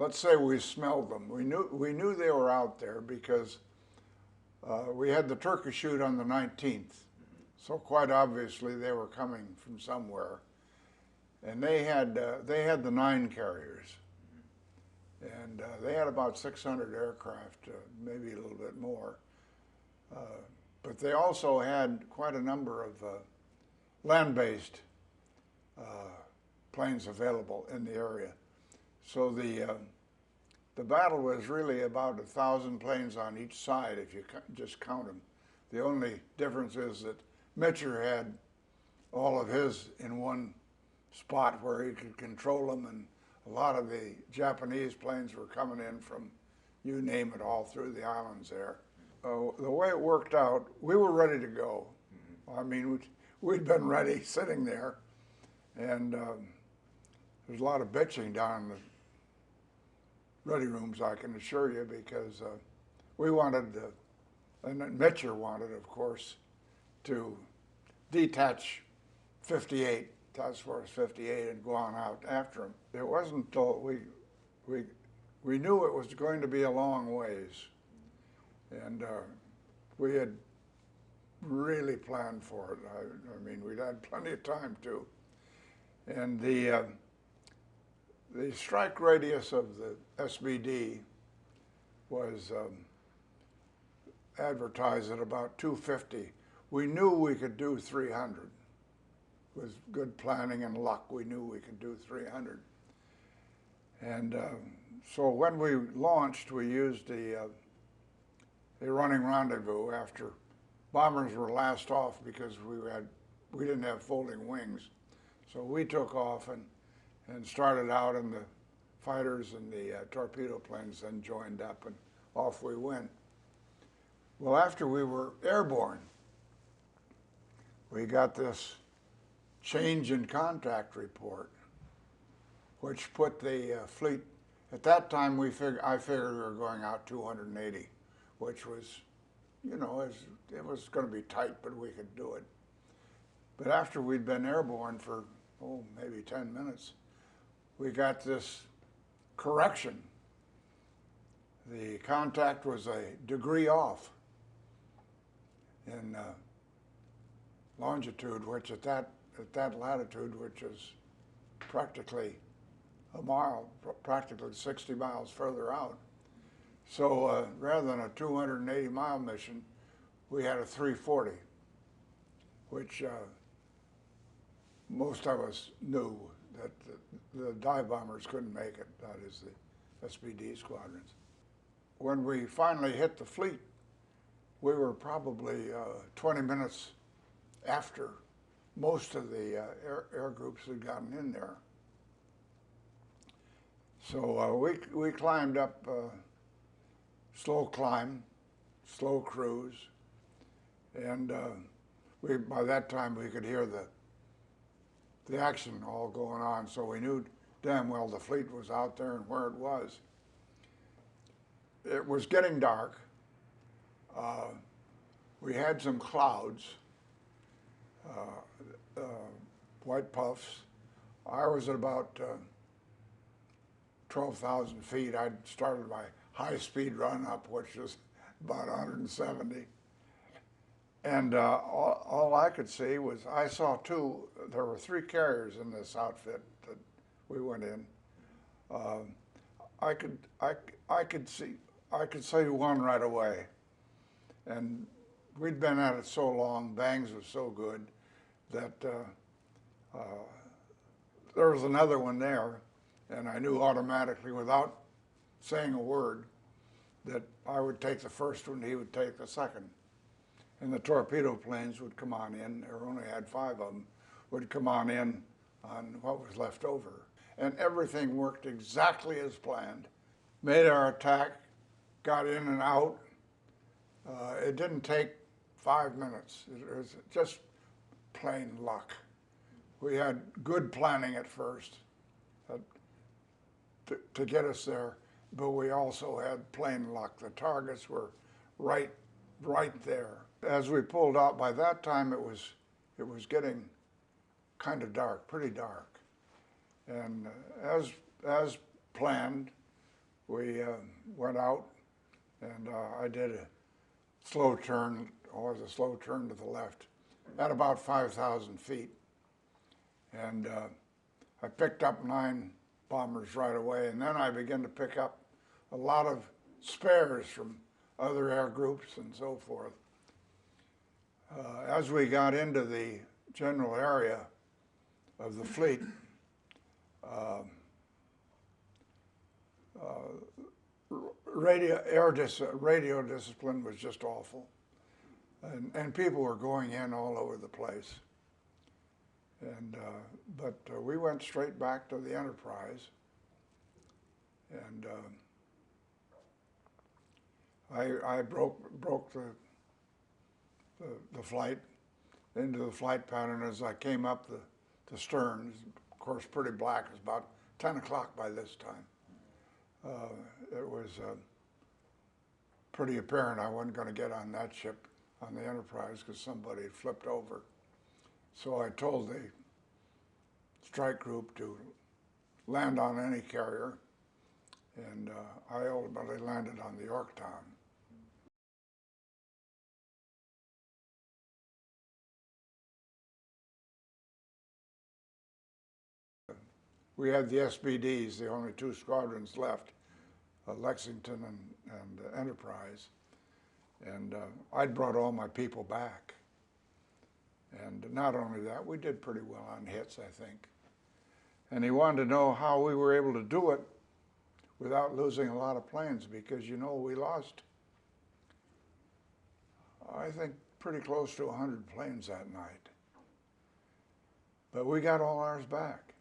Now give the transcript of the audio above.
let's say we smelled them. We knew they were out there because we had the turkey shoot on the 19th. So quite obviously they were coming from somewhere. And they had the 9 carriers. And they had about 600 aircraft, maybe a little bit more. But they also had quite a number of land-based planes available in the area. So the battle was really about 1,000 planes on each side if you just count them. The only difference is that Mitcher had all of his in one spot where he could control them, and a lot of the Japanese planes were coming in from, you name it, all through the islands there. The way it worked out, we were ready to go. I mean, we'd been ready sitting there, and there's a lot of bitching down in the ready rooms, I can assure you, because we wanted, and Mitcher wanted, of course, to detach 58, Task Force 58, and go on out after him. It wasn't until we knew it was going to be a long ways, and we had really planned for it. I mean, we'd had plenty of time to. And the strike radius of the SBD was advertised at about 250. We knew we could do 300. With good planning and luck, we knew we could do 300. And so when we launched, we used a running rendezvous after bombers were last off because we didn't have folding wings. So we took off and started out, and the fighters and the torpedo planes then joined up, and off we went. Well, after we were airborne, we got this change in contact report, which put the fleet, at that time I figured we were going out 280, which was, you know, it was going to be tight, but we could do it. But after we'd been airborne for, maybe 10 minutes, we got this correction. The contact was a degree off in longitude, which at that latitude, which is practically a mile, practically 60 miles further out. So rather than a 280-mile mission, we had a 340, which most of us knew that the dive bombers couldn't make it, that is the SBD squadrons. When we finally hit the fleet, we were probably 20 minutes after most of the air groups had gotten in there. So we climbed up, slow climb, slow cruise, and by that time we could hear the action all going on, so we knew damn well the fleet was out there and where it was. It was getting dark. We had some clouds, white puffs. I was at about 12,000 feet. I'd started my high-speed run up, which was about 170. And all I could see was, I saw there were 3 carriers in this outfit that we went in. I could see one right away. And we'd been at it so long, bangs was so good, that there was another one there, and I knew automatically, without saying a word, that I would take the first one, he would take the second. And the torpedo planes would come on in, there only had 5 of them, would come on in on what was left over. And everything worked exactly as planned. Made our attack, got in and out. It didn't take 5 minutes. It was just plain luck. We had good planning at first to get us there, but we also had plain luck. The targets were right there. As we pulled out, by that time it was getting kind of dark, pretty dark. And as planned, we went out, and I did a slow turn, or a slow turn to the left, at about 5,000 feet. And I picked up 9 bombers right away, and then I began to pick up a lot of spares from other air groups and so forth. As we got into the general area of the fleet, radio discipline was just awful, and people were going in all over the place. And but we went straight back to the Enterprise, and I broke the flight into the flight pattern as I came up the stern. Of course, pretty black. It was about 10 o'clock by this time. It was pretty apparent I wasn't going to get on that ship, on the Enterprise, because somebody had flipped over. So I told the strike group to land on any carrier, and I ultimately landed on the Yorktown. We had the SBDs, the only 2 squadrons left, Lexington and Enterprise, and I'd brought all my people back. And not only that, we did pretty well on hits, I think. And he wanted to know how we were able to do it without losing a lot of planes, because, you know, we lost, I think, pretty close to 100 planes that night. But we got all ours back.